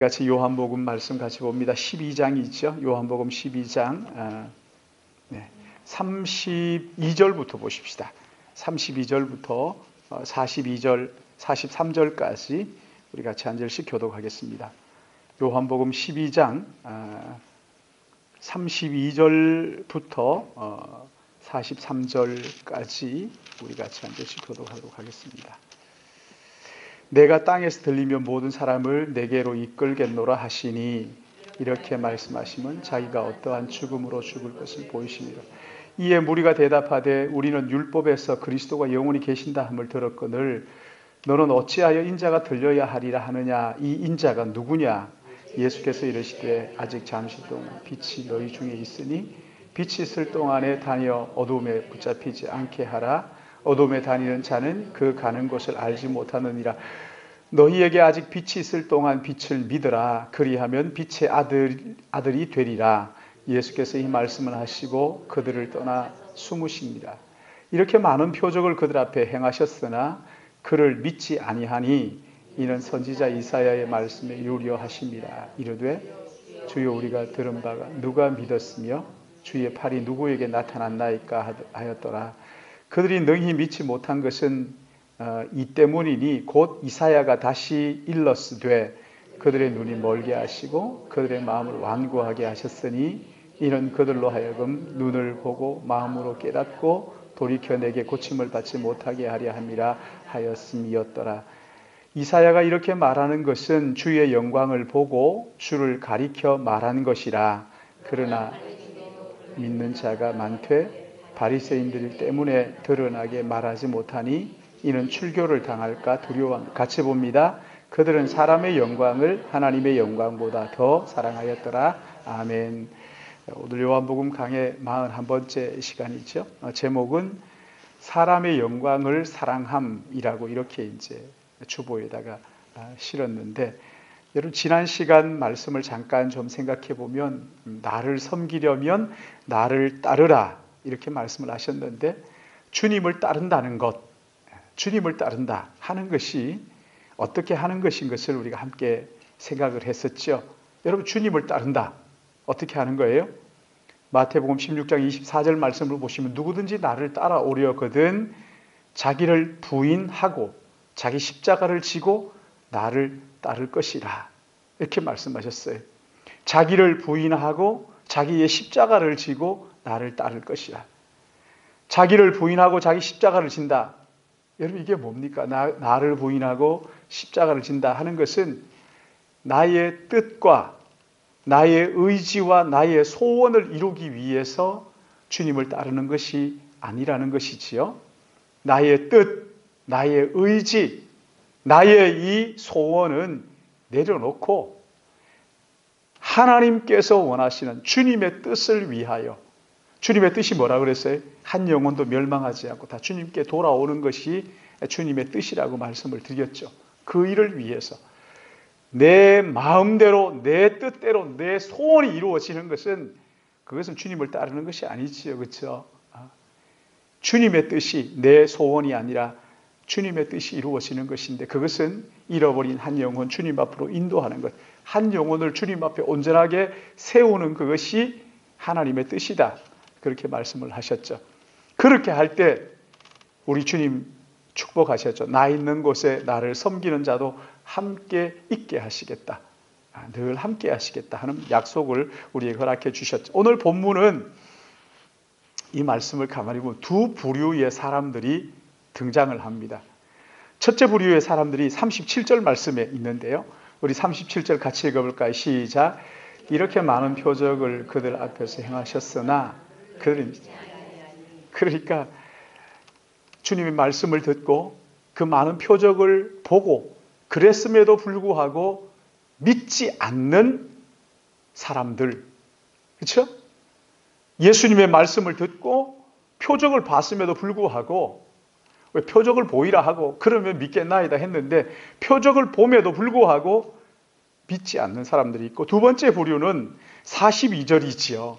같이 요한복음 말씀 같이 봅니다. 12장이죠. 요한복음 12장 32절부터 보십시다. 32절부터 42절, 43절까지 우리 같이 한 절씩 교독하겠습니다. 요한복음 12장 32절부터 43절까지 우리 같이 한 절씩 교독하도록 하겠습니다. 내가 땅에서 들리며 모든 사람을 내게로 이끌겠노라 하시니 이렇게 말씀하시면 자기가 어떠한 죽음으로 죽을 것을 보이시니라. 이에 무리가 대답하되 우리는 율법에서 그리스도가 영원히 계신다 함을 들었거늘 너는 어찌하여 인자가 들려야 하리라 하느냐. 이 인자가 누구냐. 예수께서 이르시되 아직 잠시 동안 빛이 너희 중에 있으니 빛이 있을 동안에 다니어 어둠에 붙잡히지 않게 하라. 어둠에 다니는 자는 그 가는 곳을 알지 못하느니라. 너희에게 아직 빛이 있을 동안 빛을 믿으라. 그리하면 빛의 아들이 되리라. 예수께서 이 말씀을 하시고 그들을 떠나 숨으시니라. 이렇게 많은 표적을 그들 앞에 행하셨으나 그를 믿지 아니하니 이는 선지자 이사야의 말씀에 유료하심이라. 이르되 주여 우리가 들은 바가 누가 믿었으며 주의 팔이 누구에게 나타났나이까 하였더라. 그들이 능히 믿지 못한 것은 이 때문이니 곧 이사야가 다시 일렀으되 그들의 눈이 멀게 하시고 그들의 마음을 완고하게 하셨으니 이는 그들로 하여금 눈을 보고 마음으로 깨닫고 돌이켜 내게 고침을 받지 못하게 하려 함이라 하였음이었더라. 이사야가 이렇게 말하는 것은 주의 영광을 보고 주를 가리켜 말한 것이라. 그러나 믿는 자가 많되 바리새인들 때문에 드러나게 말하지 못하니 이는 출교를 당할까 두려워합니다. 같이 봅니다. 그들은 사람의 영광을 하나님의 영광보다 더 사랑하였더라. 아멘. 오늘 요한복음 강의 41번째 시간이죠. 제목은 사람의 영광을 사랑함이라고 이렇게 이제 주보에다가 실었는데, 여러분 지난 시간 말씀을 잠깐 좀 생각해 보면 나를 섬기려면 나를 따르라 이렇게 말씀을 하셨는데, 주님을 따른다는 것, 주님을 따른다 하는 것이 어떻게 하는 것인 것을 우리가 함께 생각을 했었죠. 여러분 주님을 따른다 어떻게 하는 거예요? 마태복음 16장 24절 말씀을 보시면 누구든지 나를 따라오려거든 자기를 부인하고 자기 십자가를 지고 나를 따를 것이라 이렇게 말씀하셨어요. 자기를 부인하고 자기의 십자가를 지고 나를 따를 것이라. 자기를 부인하고 자기 십자가를 진다. 여러분 이게 뭡니까? 나를 부인하고 십자가를 진다 하는 것은 나의 뜻과 나의 의지와 나의 소원을 이루기 위해서 주님을 따르는 것이 아니라는 것이지요. 나의 뜻, 나의 의지, 나의 이 소원은 내려놓고 하나님께서 원하시는 주님의 뜻을 위하여, 주님의 뜻이 뭐라 그랬어요? 한 영혼도 멸망하지 않고 다 주님께 돌아오는 것이 주님의 뜻이라고 말씀을 드렸죠. 그 일을 위해서 내 마음대로 내 뜻대로 내 소원이 이루어지는 것은 그것은 주님을 따르는 것이 아니지요. 그렇죠? 주님의 뜻이 내 소원이 아니라 주님의 뜻이 이루어지는 것인데, 그것은 잃어버린 한 영혼 주님 앞으로 인도하는 것, 한 영혼을 주님 앞에 온전하게 세우는 그것이 하나님의 뜻이다. 그렇게 말씀을 하셨죠. 그렇게 할 때 우리 주님 축복하셨죠. 나 있는 곳에 나를 섬기는 자도 함께 있게 하시겠다. 늘 함께 하시겠다 하는 약속을 우리에게 허락해 주셨죠. 오늘 본문은 이 말씀을 가만히 보면 두 부류의 사람들이 등장을 합니다. 첫째 부류의 사람들이 37절 말씀에 있는데요. 우리 37절 같이 읽어볼까요? 시작. 이렇게 많은 표적을 그들 앞에서 행하셨으나 그러니까 주님의 말씀을 듣고 그 많은 표적을 보고 그랬음에도 불구하고 믿지 않는 사람들, 그렇죠? 예수님의 말씀을 듣고 표적을 봤음에도 불구하고 왜 표적을 보이라 하고 그러면 믿겠나이다 했는데 표적을 봄에도 불구하고 믿지 않는 사람들이 있고, 두 번째 부류는 42절이지요.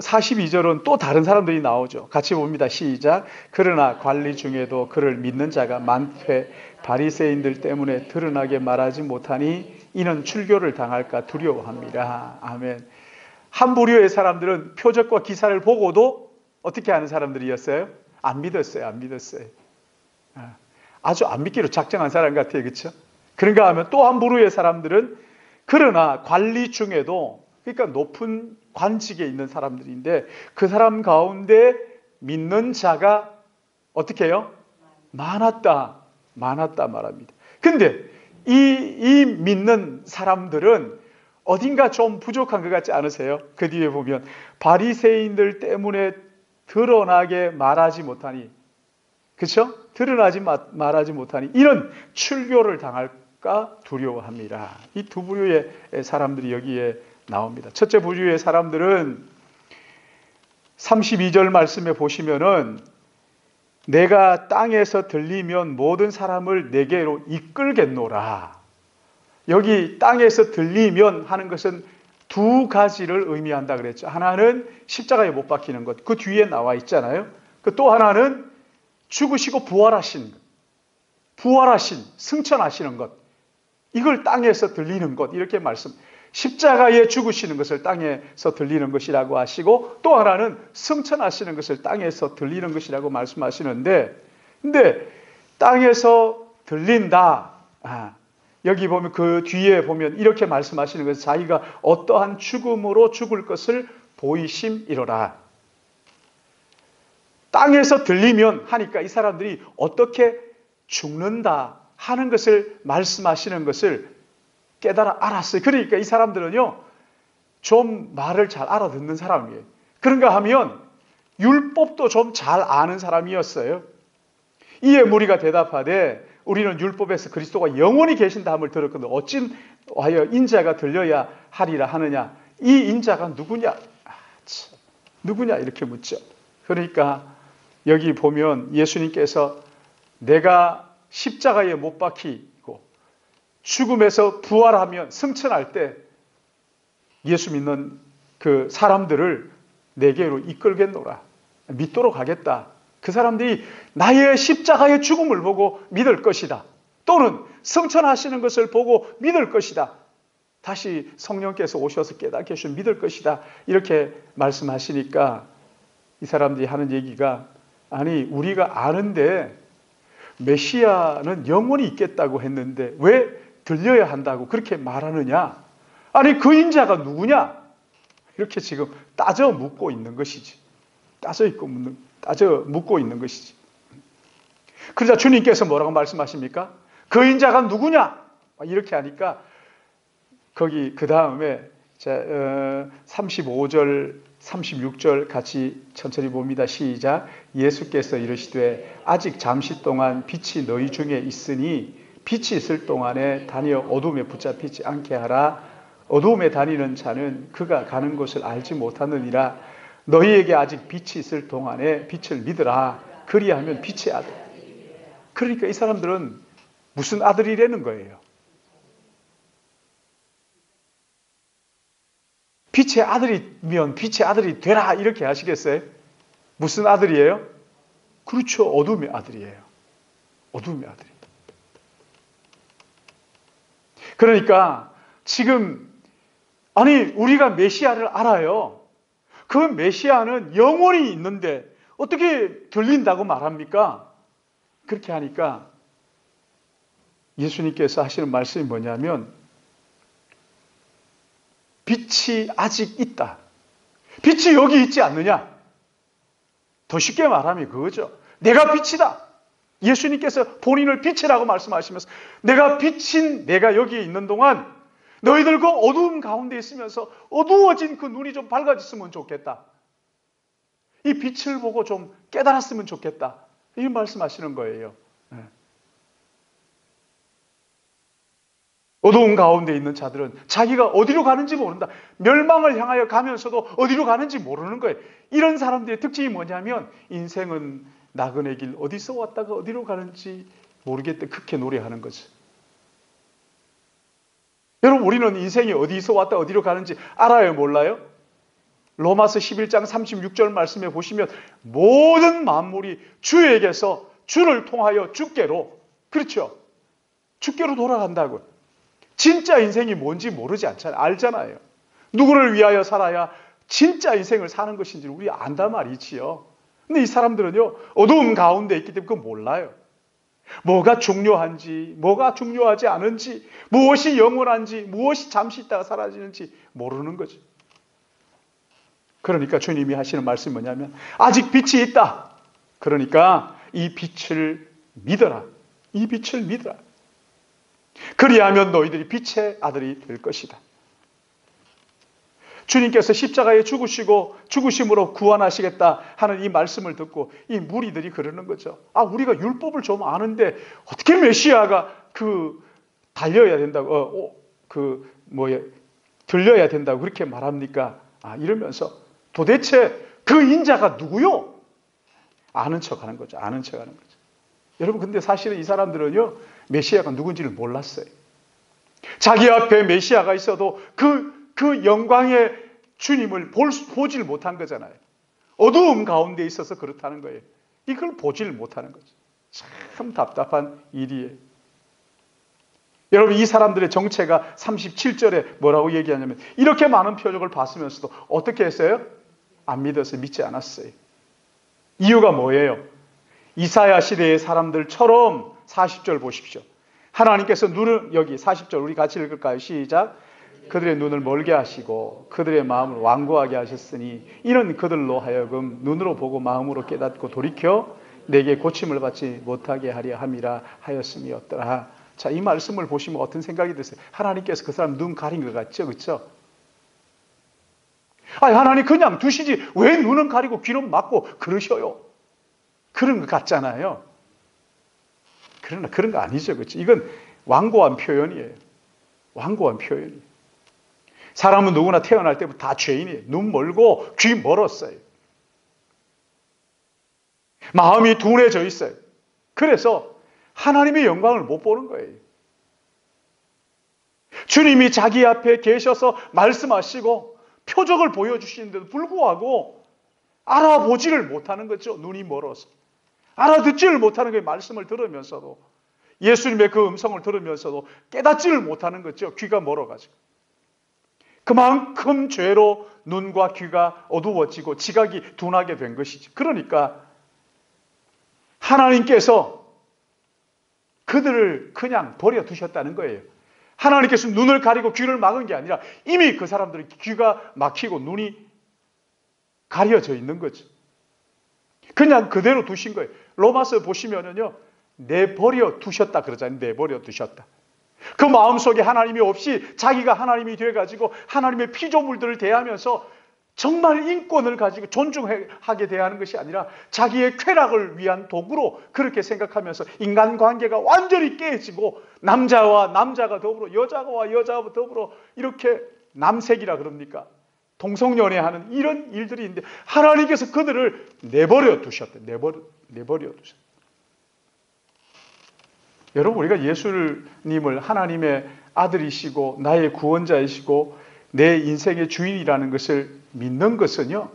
42절은 또 다른 사람들이 나오죠. 같이 봅니다. 시작. 그러나 관리 중에도 그를 믿는 자가 많되 바리새인들 때문에 드러나게 말하지 못하니 이는 출교를 당할까 두려워합니다. 아멘. 한 부류의 사람들은 표적과 기사를 보고도 어떻게 하는 사람들이었어요? 안 믿었어요. 안 믿었어요. 아주 안 믿기로 작정한 사람 같아요. 그렇죠? 그런가 하면 또 한 부류의 사람들은 그러나 관리 중에도, 그러니까 높은 관직에 있는 사람들인데 그 사람 가운데 믿는 자가 어떻게 해요? 많았다 말합니다. 근데 이 믿는 사람들은 어딘가 좀 부족한 것 같지 않으세요? 그 뒤에 보면 바리새인들 때문에 드러나게 말하지 못하니, 그렇죠? 말하지 못하니 이는 출교를 당할까 두려워합니다. 이 두 부류의 사람들이 여기에 나옵니다. 첫째 부류의 사람들은 32절 말씀에 보시면은 내가 땅에서 들리면 모든 사람을 내게로 이끌겠노라. 여기 땅에서 들리면 하는 것은 두 가지를 의미한다 그랬죠. 하나는 십자가에 못 박히는 것, 그 뒤에 나와 있잖아요. 또 하나는 죽으시고 부활하신 승천하시는 것, 이걸 땅에서 들리는 것, 이렇게 말씀. 십자가에 죽으시는 것을 땅에서 들리는 것이라고 하시고, 또 하나는 승천하시는 것을 땅에서 들리는 것이라고 말씀하시는데, 근데 땅에서 들린다. 여기 보면 그 뒤에 보면 이렇게 말씀하시는 것은 자기가 어떠한 죽음으로 죽을 것을 보이심이로라. 땅에서 들리면 하니까 이 사람들이 어떻게 죽는다 하는 것을 말씀하시는 것을 알았어요. 그러니까 이 사람들은요, 좀 말을 잘 알아듣는 사람이에요. 그런가 하면 율법도 좀 잘 아는 사람이었어요. 이에 무리가 대답하되 우리는 율법에서 그리스도가 영원히 계신다 함을 들었거든 어찌하여 인자가 들려야 하리라 하느냐. 이 인자가 누구냐? 누구냐? 이렇게 묻죠. 그러니까 여기 보면 예수님께서 내가 십자가에 못 박히고 죽음에서 부활하면 승천할 때 예수 믿는 그 사람들을 내게로 이끌겠노라. 믿도록 하겠다. 그 사람들이 나의 십자가의 죽음을 보고 믿을 것이다. 또는 승천하시는 것을 보고 믿을 것이다. 다시 성령께서 오셔서 깨닫게 해주시면 믿을 것이다. 이렇게 말씀하시니까 이 사람들이 하는 얘기가, 아니 우리가 아는데 메시아는 영원히 있겠다고 했는데 왜 들려야 한다고 그렇게 말하느냐? 아니 그 인자가 누구냐? 이렇게 지금 따져 묻고 있는 것이지. 따져 묻고 있는 것이지. 그러자 주님께서 뭐라고 말씀하십니까? 그 인자가 누구냐? 이렇게 하니까 거기 그 다음에 35절 36절 같이 천천히 봅니다. 시작. 예수께서 이르시되 아직 잠시 동안 빛이 너희 중에 있으니 빛이 있을 동안에 다니어 어둠에 붙잡히지 않게 하라. 어둠에 다니는 자는 그가 가는 곳을 알지 못하느니라. 너희에게 아직 빛이 있을 동안에 빛을 믿으라. 그리하면 빛의 아들. 그러니까 이 사람들은 무슨 아들이라는 거예요? 빛의 아들이면 빛의 아들이 되라 이렇게 하시겠어요? 무슨 아들이에요? 그렇죠. 어둠의 아들이에요. 어둠의 아들이. 그러니까 지금 아니 우리가 메시아를 알아요. 그 메시아는 영원히 있는데 어떻게 들린다고 말합니까? 그렇게 하니까 예수님께서 하시는 말씀이 뭐냐면 빛이 아직 있다. 빛이 여기 있지 않느냐? 더 쉽게 말하면 그거죠. 내가 빛이다. 예수님께서 본인을 빛이라고 말씀하시면서 내가 여기 있는 동안 너희들 그 어두운 가운데 있으면서 어두워진 그 눈이 좀 밝아졌으면 좋겠다. 이 빛을 보고 좀 깨달았으면 좋겠다. 이 말씀하시는 거예요. 어두운 가운데 있는 자들은 자기가 어디로 가는지 모른다. 멸망을 향하여 가면서도 어디로 가는지 모르는 거예요. 이런 사람들의 특징이 뭐냐면 인생은 나그네 길 어디서 왔다가 어디로 가는지 모르겠다. 그렇게 노래하는 거죠. 여러분 우리는 인생이 어디서 왔다 어디로 가는지 알아요? 몰라요? 로마서 11장 36절 말씀에 보시면 모든 만물이 주에게서 주를 통하여 주께로, 그렇죠? 주께로 돌아간다고. 진짜 인생이 뭔지 모르지 않잖아요. 알잖아요. 누구를 위하여 살아야 진짜 인생을 사는 것인지 우리 안단 말이지요. 근데 이 사람들은요, 어두움 가운데 있기 때문에 그거 몰라요. 뭐가 중요한지, 뭐가 중요하지 않은지, 무엇이 영원한지, 무엇이 잠시 있다가 사라지는지 모르는 거죠. 그러니까 주님이 하시는 말씀이 뭐냐면 아직 빛이 있다. 그러니까 이 빛을 믿어라. 이 빛을 믿어라. 그리하면 너희들이 빛의 아들이 될 것이다. 주님께서 십자가에 죽으시고 죽으심으로 구원하시겠다 하는 이 말씀을 듣고 이 무리들이 그러는 거죠. 아, 우리가 율법을 좀 아는데 어떻게 메시아가 달려야 된다고, 들려야 된다고 그렇게 말합니까? 아, 이러면서 도대체 그 인자가 누구요? 아는 척 하는 거죠. 아는 척 하는 거죠. 여러분, 근데 사실은 이 사람들은요, 메시아가 누군지를 몰랐어요. 자기 앞에 메시아가 있어도 그 영광의 주님을 보질 못한 거잖아요. 어두움 가운데 있어서 그렇다는 거예요. 이걸 보질 못하는 거죠. 참 답답한 일이에요. 여러분, 이 사람들의 정체가 37절에 뭐라고 얘기하냐면 이렇게 많은 표적을 봤으면서도 어떻게 했어요? 안 믿어서 믿지 않았어요. 이유가 뭐예요? 이사야 시대의 사람들처럼 40절 보십시오. 하나님께서 눈을, 여기 40절 우리 같이 읽을까요? 시작. 그들의 눈을 멀게 하시고 그들의 마음을 완고하게 하셨으니 이는 그들로 하여금 눈으로 보고 마음으로 깨닫고 돌이켜 내게 고침을 받지 못하게 하려 함이라 하였음이었더라. 자, 이 말씀을 보시면 어떤 생각이 드세요? 하나님께서 그 사람 눈 가린 것 같죠? 그렇죠? 아니, 하나님 그냥 두시지 왜 눈은 가리고 귀는 막고 그러셔요? 그런 것 같잖아요. 그러나 그런 거 아니죠. 그렇죠? 이건 완고한 표현이에요. 완고한 표현이에요. 사람은 누구나 태어날 때부터 다 죄인이에요. 눈 멀고 귀 멀었어요. 마음이 둔해져 있어요. 그래서 하나님의 영광을 못 보는 거예요. 주님이 자기 앞에 계셔서 말씀하시고 표적을 보여주시는데도 불구하고 알아보지를 못하는 거죠. 눈이 멀어서. 알아듣지를 못하는 거예요. 말씀을 들으면서도. 예수님의 그 음성을 들으면서도 깨닫지를 못하는 거죠. 귀가 멀어가지고. 그만큼 죄로 눈과 귀가 어두워지고 지각이 둔하게 된 것이죠. 그러니까 하나님께서 그들을 그냥 버려두셨다는 거예요. 하나님께서 눈을 가리고 귀를 막은 게 아니라 이미 그 사람들은 귀가 막히고 눈이 가려져 있는 거죠. 그냥 그대로 두신 거예요. 로마서 보시면은요, 내버려 두셨다 그러잖아요. 내버려 두셨다. 그 마음속에 하나님이 없이 자기가 하나님이 돼가지고 하나님의 피조물들을 대하면서 정말 인권을 가지고 존중하게 대하는 것이 아니라 자기의 쾌락을 위한 도구로 그렇게 생각하면서 인간관계가 완전히 깨지고 남자와 남자가 더불어 여자와 여자와 더불어 이렇게 남색이라 그럽니까? 동성연애하는 이런 일들이 있는데 하나님께서 그들을 내버려 두셨대. 내버려 두셨대. 여러분, 우리가 예수님을 하나님의 아들이시고 나의 구원자이시고 내 인생의 주인이라는 것을 믿는 것은요,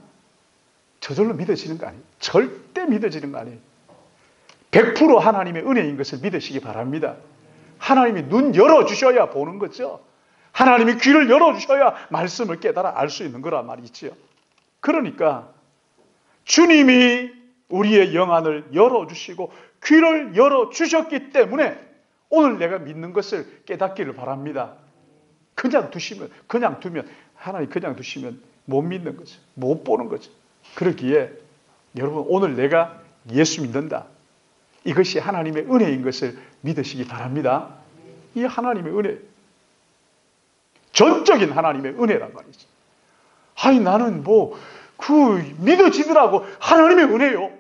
저절로 믿어지는 거 아니에요. 절대 믿어지는 거 아니에요. 100% 하나님의 은혜인 것을 믿으시기 바랍니다. 하나님이 눈 열어주셔야 보는 거죠. 하나님이 귀를 열어주셔야 말씀을 깨달아 알 수 있는 거란 말이지요. 그러니까 주님이 우리의 영안을 열어주시고 귀를 열어주셨기 때문에 오늘 내가 믿는 것을 깨닫기를 바랍니다. 그냥 두면 하나님 그냥 두시면 못 믿는 거죠. 못 보는 거죠. 그러기에 여러분, 오늘 내가 예수 믿는다. 이것이 하나님의 은혜인 것을 믿으시기 바랍니다. 이 하나님의 은혜, 전적인 하나님의 은혜란 말이죠. 아니, 나는 믿어지더라고. 하나님의 은혜요.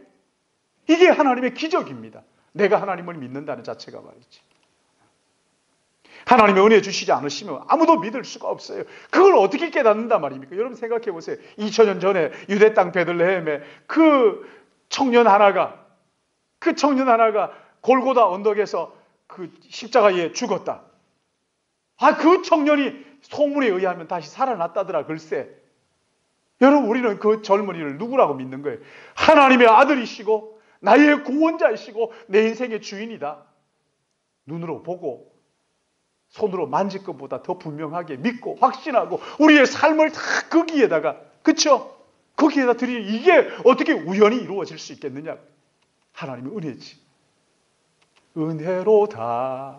이게 하나님의 기적입니다. 내가 하나님을 믿는다는 자체가 말이지. 하나님의 은혜 주시지 않으시면 아무도 믿을 수가 없어요. 그걸 어떻게 깨닫는단 말입니까? 여러분 생각해 보세요. 2000년 전에 유대 땅 베들레헴에 그 청년 하나가 골고다 언덕에서 그 십자가에 죽었다. 그 청년이 소문에 의하면 다시 살아났다더라. 글쎄. 여러분, 우리는 그 젊은이를 누구라고 믿는 거예요? 하나님의 아들이시고 나의 구원자이시고 내 인생의 주인이다. 눈으로 보고 손으로 만질 것보다 더 분명하게 믿고 확신하고 우리의 삶을 다 거기에다가, 그쵸? 거기에다 드리는, 이게 어떻게 우연히 이루어질 수 있겠느냐? 하나님의 은혜지. 은혜로다.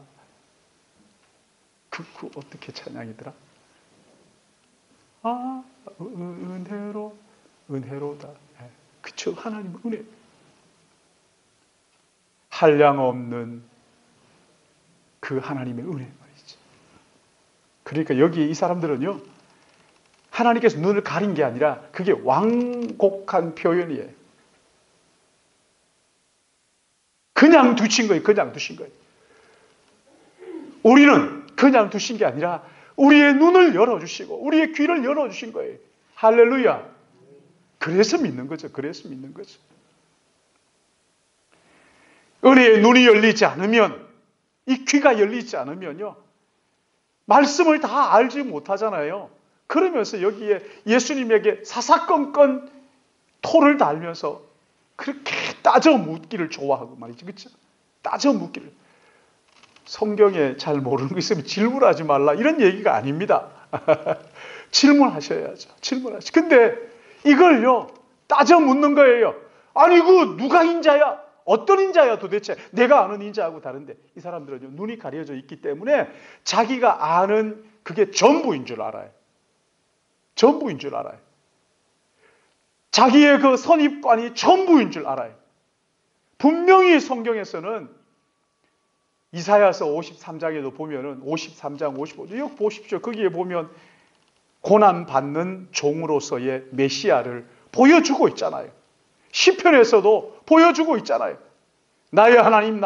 그 어떻게 찬양이더라? 은혜로다. 그쵸? 하나님의 은혜. 한량 없는 그 하나님의 은혜 말이지. 그러니까 여기 이 사람들은요, 하나님께서 눈을 가린 게 아니라 그게 완곡한 표현이에요. 그냥 두신 거예요. 그냥 두신 거예요. 우리는 그냥 두신 게 아니라 우리의 눈을 열어주시고 우리의 귀를 열어주신 거예요. 할렐루야. 그래서 믿는 거죠. 그래서 믿는 거죠. 은혜의 눈이 열리지 않으면, 이 귀가 열리지 않으면요, 말씀을 다 알지 못하잖아요. 그러면서 여기에 예수님에게 사사건건 토를 달면서 그렇게 따져 묻기를 좋아하고 말이지. 그렇죠? 따져 묻기를. 성경에 잘 모르는 거 있으면 질문하지 말라, 이런 얘기가 아닙니다. 질문하셔야죠. 질문하시. 근데 이걸요, 따져 묻는 거예요. 아니, 그 누가 인자야? 어떤 인자야 도대체? 내가 아는 인자하고 다른데. 이 사람들은 눈이 가려져 있기 때문에 자기가 아는 그게 전부인 줄 알아요. 전부인 줄 알아요. 자기의 그 선입관이 전부인 줄 알아요. 분명히 성경에서는 이사야서 53장에도 보면은 53장 55장 여기 보십시오. 거기에 보면 고난받는 종으로서의 메시아를 보여주고 있잖아요. 시편에서도 보여주고 있잖아요. 나의 하나님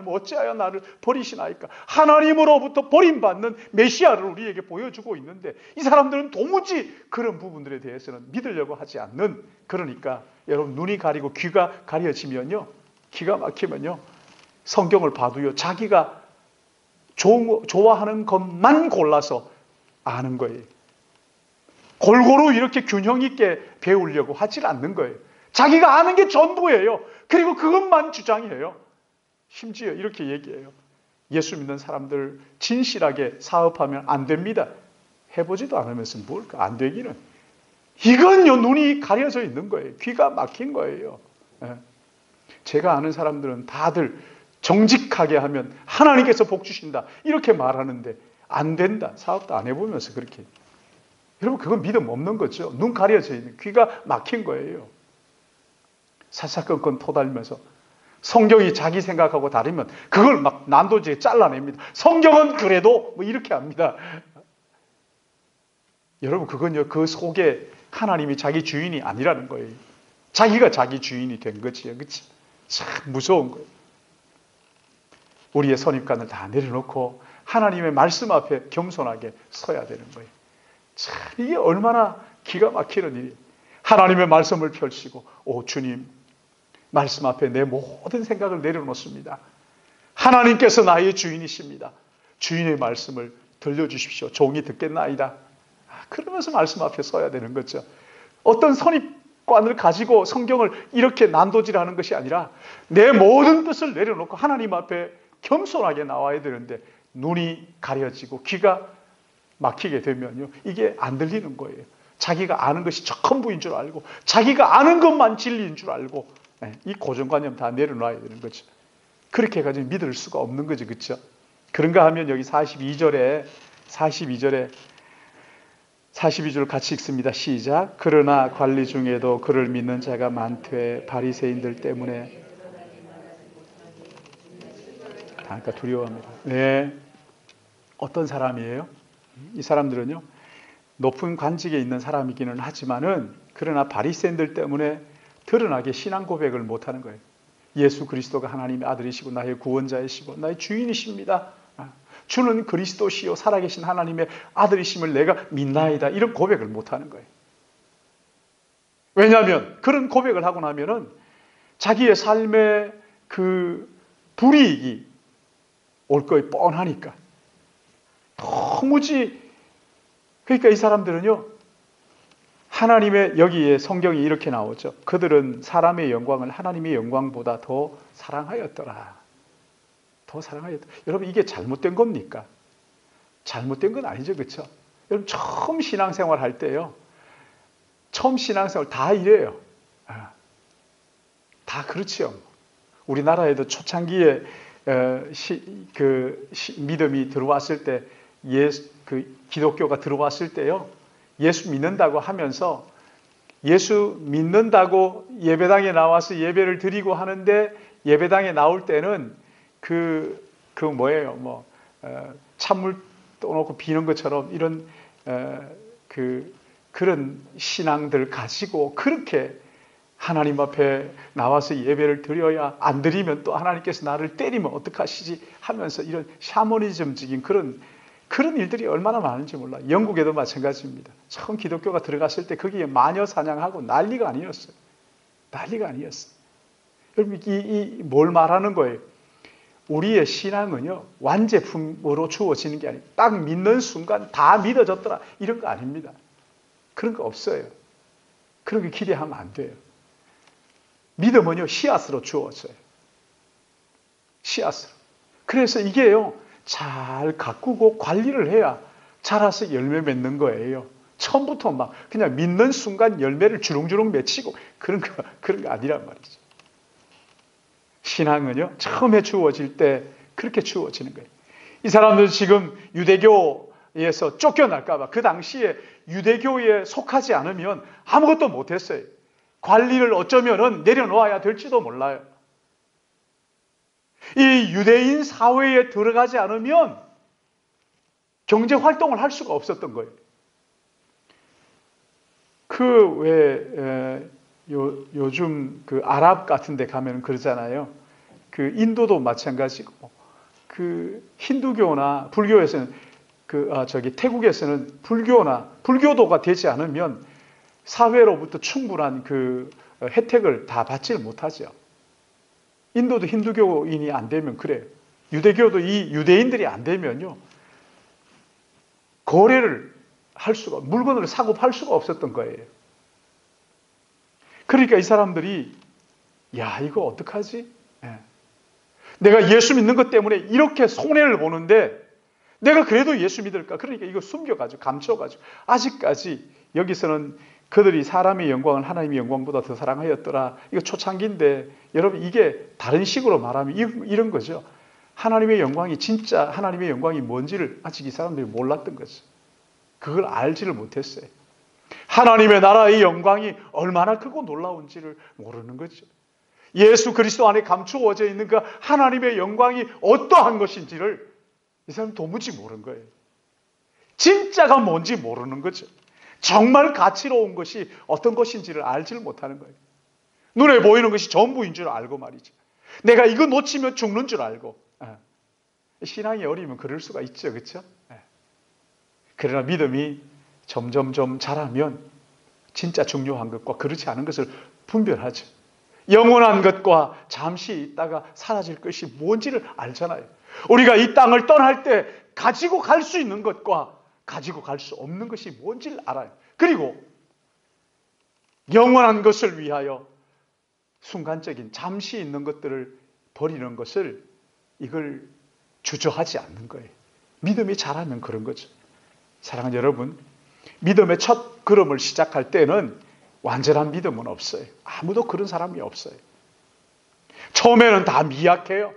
어찌하여 나를 버리시나이까. 하나님으로부터 버림받는 메시아를 우리에게 보여주고 있는데 이 사람들은 도무지 그런 부분들에 대해서는 믿으려고 하지 않는, 그러니까 여러분, 눈이 가리고 귀가 가려지면요, 기가 막히면요, 성경을 봐도요, 자기가 좋아하는 것만 골라서 아는 거예요. 골고루 이렇게 균형 있게 배우려고 하질 않는 거예요. 자기가 아는 게 전부예요. 그리고 그것만 주장해요. 심지어 이렇게 얘기해요. 예수 믿는 사람들 진실하게 사업하면 안 됩니다. 해보지도 않으면서 뭘까? 안 되기는. 이건요, 눈이 가려져 있는 거예요. 귀가 막힌 거예요. 제가 아는 사람들은 다들 정직하게 하면 하나님께서 복 주신다, 이렇게 말하는데 안 된다. 사업도 안 해보면서 그렇게. 여러분, 그건 믿음 없는 거죠. 눈 가려져 있는, 귀가 막힌 거예요. 사사건건 토달면서 성경이 자기 생각하고 다르면 그걸 막 난도질에 잘라냅니다. 성경은 그래도 뭐 이렇게 합니다. 여러분, 그건요, 그 속에 하나님이 자기 주인이 아니라는 거예요. 자기가 자기 주인이 된 거지요. 그치? 참 무서운 거예요. 우리의 선입관을 다 내려놓고 하나님의 말씀 앞에 겸손하게 서야 되는 거예요. 참, 이게 얼마나 기가 막히는 일이에요. 하나님의 말씀을 펼치고, 오 주님, 말씀 앞에 내 모든 생각을 내려놓습니다. 하나님께서 나의 주인이십니다. 주인의 말씀을 들려주십시오. 종이 듣겠나이다. 그러면서 말씀 앞에 서야 되는 거죠. 어떤 선입관을 가지고 성경을 이렇게 난도질하는 것이 아니라 내 모든 뜻을 내려놓고 하나님 앞에 겸손하게 나와야 되는데 눈이 가려지고 귀가 막히게 되면요, 이게 안 들리는 거예요. 자기가 아는 것이 전부인 줄 알고 자기가 아는 것만 진리인 줄 알고, 이 고정관념 다 내려놔야 되는 거죠. 그렇게 해가지고 믿을 수가 없는 거죠. 그렇죠? 그런가 하면 여기 42절에 42절 같이 읽습니다. 시작. 그러나 관리 중에도 그를 믿는 자가 많되 바리새인들 때문에 그러니까 두려워합니다. 네. 어떤 사람이에요? 이 사람들은요, 높은 관직에 있는 사람이기는 하지만은 그러나 바리새인들 때문에 드러나게 신앙 고백을 못하는 거예요. 예수 그리스도가 하나님의 아들이시고 나의 구원자이시고 나의 주인이십니다. 주는 그리스도시요 살아계신 하나님의 아들이심을 내가 믿나이다. 이런 고백을 못하는 거예요. 왜냐하면 그런 고백을 하고 나면은 자기의 삶의 그 불이익이 올 거에 뻔하니까. 도무지. 그러니까 이 사람들은요, 하나님의, 여기에 성경이 이렇게 나오죠. 그들은 사람의 영광을 하나님의 영광보다 더 사랑하였더라. 더 사랑하였더라. 여러분, 이게 잘못된 겁니까? 잘못된 건 아니죠. 그렇죠? 여러분, 처음 신앙생활 할 때요. 처음 신앙생활 다 이래요. 다 그렇죠. 우리나라에도 초창기에 믿음이 들어왔을 때, 기독교가 들어왔을 때요. 예수 믿는다고 하면서, 예수 믿는다고 예배당에 나와서 예배를 드리고 하는데, 예배당에 나올 때는 뭐예요? 찬물 떠놓고 비는 것처럼 이런 그런 신앙들 가지고 그렇게 하나님 앞에 나와서 예배를 드려야, 안 드리면 또 하나님께서 나를 때리면 어떡하시지 하면서 이런 샤머니즘적인 그런 일들이 얼마나 많은지 몰라요. 영국에도 마찬가지입니다. 처음 기독교가 들어갔을 때 거기에 마녀 사냥하고 난리가 아니었어요. 난리가 아니었어요. 여러분, 뭘 말하는 거예요? 우리의 신앙은요, 완제품으로 주어지는 게 아니에요. 딱 믿는 순간 다 믿어졌더라. 이런 거 아닙니다. 그런 거 없어요. 그런 거 기대하면 안 돼요. 믿음은요, 씨앗으로 주어져요. 씨앗으로. 그래서 이게요, 잘 가꾸고 관리를 해야 자라서 열매 맺는 거예요. 처음부터 막 그냥 믿는 순간 열매를 주렁주렁 맺히고 그런 거 아니란 말이죠. 신앙은요, 처음에 주어질 때 그렇게 주어지는 거예요. 이 사람들 지금 유대교에서 쫓겨날까봐, 그 당시에 유대교에 속하지 않으면 아무것도 못했어요. 관리를 어쩌면은 내려놓아야 될지도 몰라요. 이 유대인 사회에 들어가지 않으면 경제 활동을 할 수가 없었던 거예요. 요즘 아랍 같은 데 가면 그러잖아요. 인도도 마찬가지고, 힌두교나 불교에서는, 태국에서는 불교도가 되지 않으면 사회로부터 충분한 혜택을 다 받지를 못하죠. 인도도 힌두교인이 안 되면 그래요. 유대교도 이 유대인들이 안 되면요, 거래를 물건을 사고 팔 수가 없었던 거예요. 그러니까 이 사람들이, 야, 이거 어떡하지? 내가 예수 믿는 것 때문에 이렇게 손해를 보는데 내가 그래도 예수 믿을까? 그러니까 이거 숨겨가지고, 감춰가지고, 아직까지 여기서는 그들이 사람의 영광을 하나님의 영광보다 더 사랑하였더라. 이거 초창기인데, 여러분, 이게 다른 식으로 말하면 이런 거죠. 하나님의 영광이, 진짜 하나님의 영광이 뭔지를 아직 이 사람들이 몰랐던 거죠. 그걸 알지를 못했어요. 하나님의 나라의 영광이 얼마나 크고 놀라운지를 모르는 거죠. 예수 그리스도 안에 감추어져 있는 그 하나님의 영광이 어떠한 것인지를 이 사람은 도무지 모르는 거예요. 진짜가 뭔지 모르는 거죠. 정말 가치로운 것이 어떤 것인지를 알지를 못하는 거예요. 눈에 보이는 것이 전부인 줄 알고 말이죠. 내가 이거 놓치면 죽는 줄 알고. 신앙이 어리면 그럴 수가 있죠. 그렇죠? 그러나 믿음이 점점점 자라면 진짜 중요한 것과 그렇지 않은 것을 분별하죠. 영원한 것과 잠시 있다가 사라질 것이 뭔지를 알잖아요. 우리가 이 땅을 떠날 때 가지고 갈 수 있는 것과 가지고 갈 수 없는 것이 뭔지를 알아요. 그리고 영원한 것을 위하여 순간적인 잠시 있는 것들을 버리는 것을, 이걸 주저하지 않는 거예요. 믿음이 자라면 그런 거죠. 사랑하는 여러분, 믿음의 첫 걸음을 시작할 때는 완전한 믿음은 없어요. 아무도 그런 사람이 없어요. 처음에는 다 미약해요.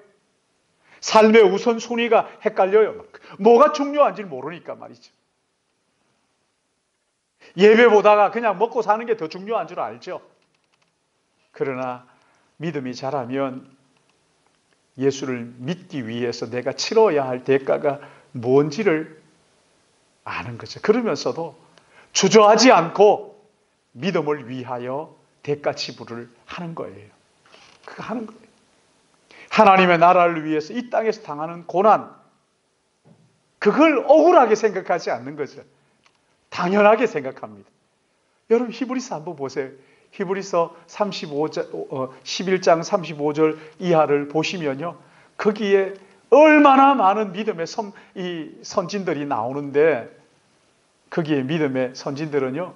삶의 우선순위가 헷갈려요. 뭐가 중요한지 모르니까 말이죠. 예배 보다가 그냥 먹고 사는 게 더 중요한 줄 알죠. 그러나 믿음이 자라면 예수를 믿기 위해서 내가 치러야 할 대가가 뭔지를 아는 거죠. 그러면서도 주저하지 않고 믿음을 위하여 대가 지불을 하는 거예요. 그거 하는 거예요. 하나님의 나라를 위해서 이 땅에서 당하는 고난, 그걸 억울하게 생각하지 않는 거죠. 당연하게 생각합니다. 여러분, 히브리서 한번 보세요. 히브리서 11장 35절 이하를 보시면요, 거기에 얼마나 많은 믿음의 선진들이 나오는데, 거기에 믿음의 선진들은요,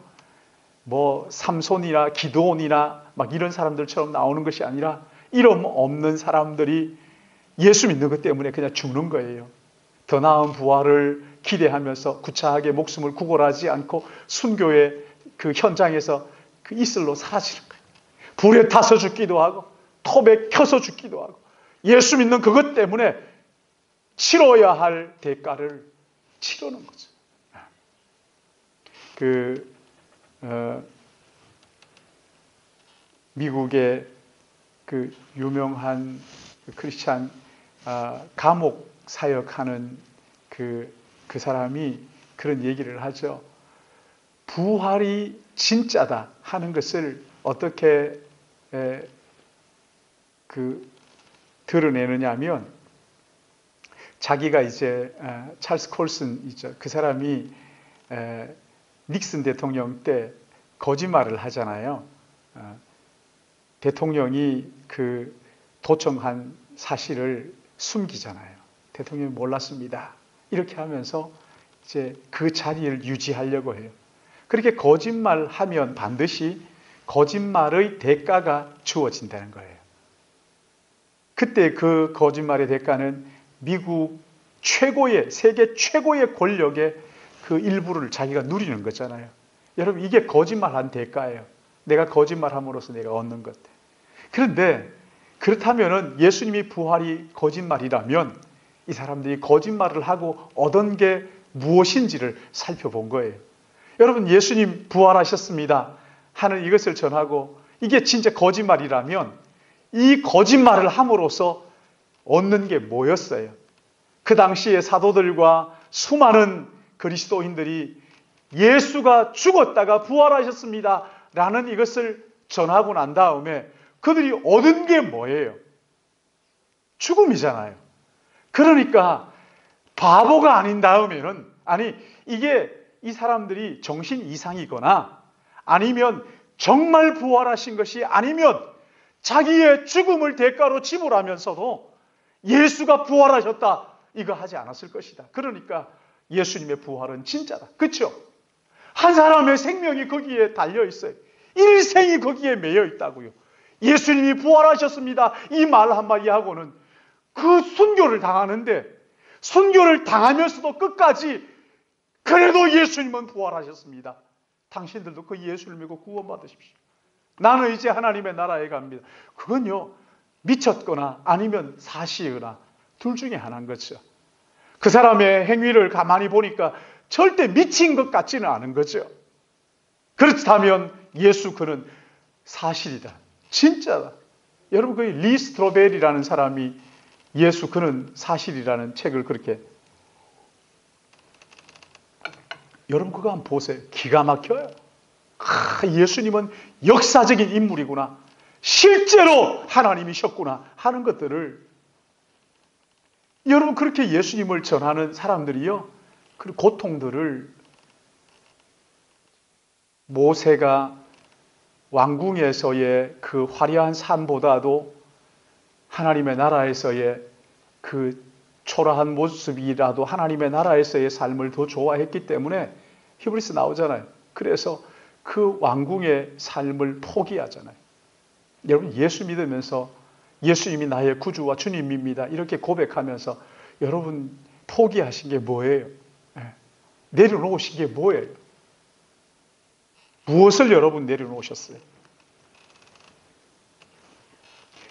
뭐 삼손이나 기드온이나 막 이런 사람들처럼 나오는 것이 아니라 이름 없는 사람들이 예수 믿는 것 때문에 그냥 죽는 거예요. 더 나은 부활을 기대하면서 구차하게 목숨을 구걸하지 않고 순교의 그 현장에서 그 이슬로 사라지는 거예요. 불에 타서 죽기도 하고 톱에 켜서 죽기도 하고 예수 믿는 그것 때문에 치러야 할 대가를 치르는 거죠. 미국의 그 유명한 크리스찬 감옥 사역하는 그 사람이 그런 얘기를 하죠. 부활이 진짜다 하는 것을 어떻게 드러내느냐 하면, 자기가 이제 찰스 콜슨이죠. 그 사람이 닉슨 대통령 때 거짓말을 하잖아요. 대통령이 그 도청한 사실을 숨기잖아요. 대통령이 몰랐습니다. 이렇게 하면서 이제 그 자리를 유지하려고 해요. 그렇게 거짓말하면 반드시 거짓말의 대가가 주어진다는 거예요. 그때 그 거짓말의 대가는 미국 최고의, 세계 최고의 권력의 그 일부를 자기가 누리는 거잖아요. 여러분, 이게 거짓말한 대가예요. 내가 거짓말함으로써 내가 얻는 것. 그런데 그렇다면 예수님이 부활이 거짓말이라면 이 사람들이 거짓말을 하고 얻은 게 무엇인지를 살펴본 거예요. 여러분, 예수님 부활하셨습니다 하는 이것을 전하고 이게 진짜 거짓말이라면 이 거짓말을 함으로써 얻는 게 뭐였어요? 그 당시에 사도들과 수많은 그리스도인들이 예수가 죽었다가 부활하셨습니다 라는 이것을 전하고 난 다음에 그들이 얻은 게 뭐예요? 죽음이잖아요. 그러니까 바보가 아닌 다음에는, 아니 이게 이 사람들이 정신 이상이거나 아니면 정말 부활하신 것이 아니면 자기의 죽음을 대가로 지불하면서도 예수가 부활하셨다 이거 하지 않았을 것이다. 그러니까 예수님의 부활은 진짜다. 그렇죠? 한 사람의 생명이 거기에 달려 있어요. 일생이 거기에 매여 있다고요. 예수님이 부활하셨습니다 이 말 한마디 하고는 그 순교를 당하는데, 순교를 당하면서도 끝까지 그래도 예수님은 부활하셨습니다. 당신들도 그 예수를 믿고 구원받으십시오. 나는 이제 하나님의 나라에 갑니다. 그건요, 미쳤거나 아니면 사시거나 둘 중에 하나인 거죠. 그 사람의 행위를 가만히 보니까 절대 미친 것 같지는 않은 거죠. 그렇다면 예수 그는 사실이다. 진짜다. 여러분, 그 리 스트로벨이라는 사람이 예수 그는 사실이라는 책을 그렇게, 여러분 그거 한번 보세요. 기가 막혀요. 예수님은 역사적인 인물이구나, 실제로 하나님이셨구나 하는 것들을, 여러분 그렇게 예수님을 전하는 사람들이요, 그 고통들을 모세가 왕궁에서의 그 화려한 삶보다도 하나님의 나라에서의 그 초라한 모습이라도 하나님의 나라에서의 삶을 더 좋아했기 때문에 히브리서 나오잖아요. 그래서 그 왕궁의 삶을 포기하잖아요. 여러분, 예수 믿으면서 예수님이 나의 구주와 주님입니다 이렇게 고백하면서 여러분 포기하신 게 뭐예요? 내려놓으신 게 뭐예요? 무엇을 여러분 내려놓으셨어요?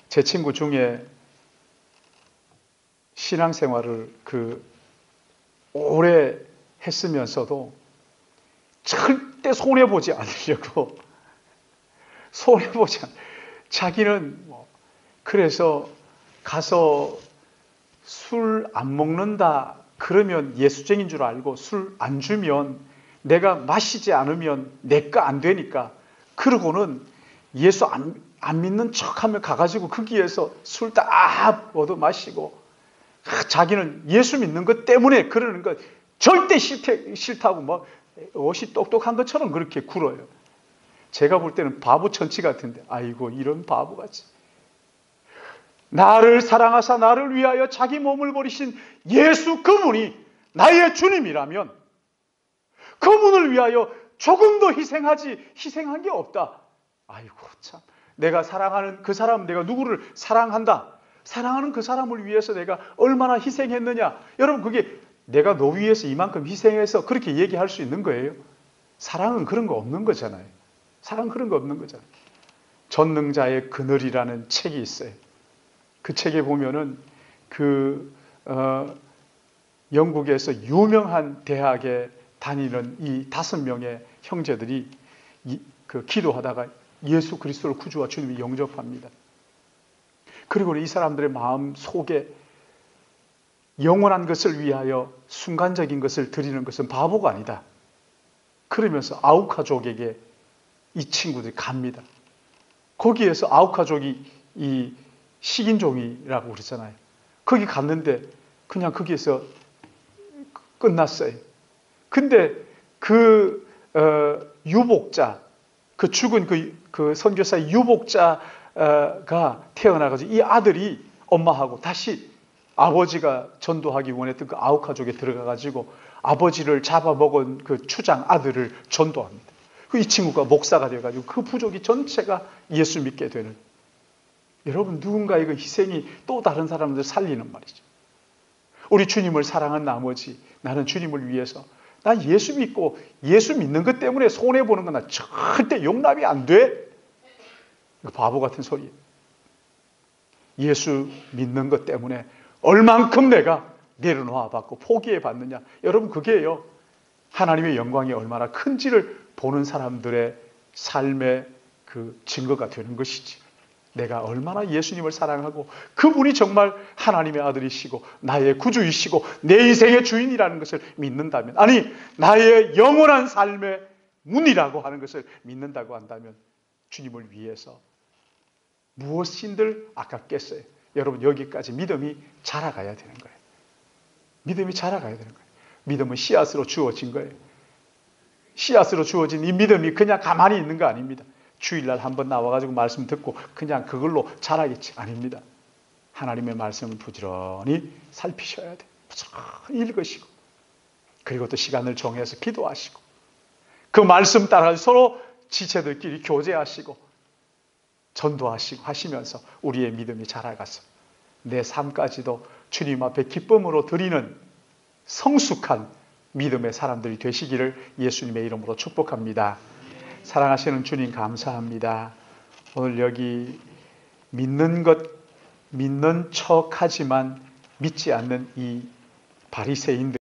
제 친구 중에 신앙생활을 오래 했으면서도 절대 손해보지 않으려고, 자기는 그래서 가서 술 안 먹는다 그러면 예수쟁인 줄 알고, 술 안 주면 내가 마시지 않으면 내 거 안 되니까, 그러고는 예수 안 믿는 척하면 가가지고 거기에서 술 다 얻어 마시고, 자기는 예수 믿는 것 때문에 그러는 것 절대 싫다고 뭐 옷이 똑똑한 것처럼 그렇게 굴어요. 제가 볼 때는 바보 천치 같은데, 아이고 이런 바보같이. 나를 사랑하사 나를 위하여 자기 몸을 버리신 예수 그분이 나의 주님이라면 그분을 위하여 조금 더 희생한 게 없다. 아이고 참, 내가 사랑하는 그 사람, 내가 누구를 사랑한다. 사랑하는 그 사람을 위해서 내가 얼마나 희생했느냐. 여러분, 그게 내가 너 위해서 이만큼 희생해서 그렇게 얘기할 수 있는 거예요? 사랑은 그런 거 없는 거잖아요. 사랑은 그런 거 없는 거잖아요. 전능자의 그늘이라는 책이 있어요. 그 책에 보면은 영국에서 유명한 대학에 다니는 이 5명의 형제들이 기도하다가 예수 그리스도를 구주와 주님이 영접합니다. 그리고 이 사람들의 마음 속에 영원한 것을 위하여 순간적인 것을 드리는 것은 바보가 아니다. 그러면서 아우카족에게 이 친구들이 갑니다. 거기에서 아우카족이 이 식인종이라고 그러잖아요. 거기 갔는데 그냥 거기에서 끝났어요. 근데 유복자, 죽은 그 선교사의 유복자가 태어나가지고 이 아들이 엄마하고 다시 아버지가 전도하기 원했던 그 아우카족에 들어가가지고 아버지를 잡아먹은 그 추장 아들을 전도합니다. 이 친구가 목사가 되어가지고 그 부족이 전체가 예수 믿게 되는. 여러분, 누군가의 그 희생이 또 다른 사람들 살리는 말이죠. 우리 주님을 사랑한 나머지 나는 주님을 위해서, 난 예수 믿고 예수 믿는 것 때문에 손해보는 건 난 절대 용납이 안 돼. 이거 바보 같은 소리예요. 예수 믿는 것 때문에 얼만큼 내가 내려놓아 받고 포기해 받느냐. 여러분, 그게요, 하나님의 영광이 얼마나 큰지를 보는 사람들의 삶의 그 증거가 되는 것이지. 내가 얼마나 예수님을 사랑하고 그분이 정말 하나님의 아들이시고 나의 구주이시고 내 인생의 주인이라는 것을 믿는다면, 아니 나의 영원한 삶의 문이라고 하는 것을 믿는다고 한다면 주님을 위해서 무엇인들 아깝겠어요. 여러분, 여기까지 믿음이 자라가야 되는 거예요. 믿음이 자라가야 되는 거예요. 믿음은 씨앗으로 주어진 거예요. 씨앗으로 주어진 이 믿음이 그냥 가만히 있는 거 아닙니다. 주일날 한번 나와가지고 말씀 듣고 그냥 그걸로 자라겠지. 아닙니다. 하나님의 말씀을 부지런히 살피셔야 돼요. 부지런히 읽으시고, 그리고 또 시간을 정해서 기도하시고, 그 말씀 따라 서로 지체들끼리 교제하시고 전도하시고 하시면서 우리의 믿음이 자라가서 내 삶까지도 주님 앞에 기쁨으로 드리는 성숙한 믿음의 사람들이 되시기를 예수님의 이름으로 축복합니다. 사랑하시는 주님, 감사합니다. 오늘 여기 믿는 척하지만 믿지 않는 이 바리새인들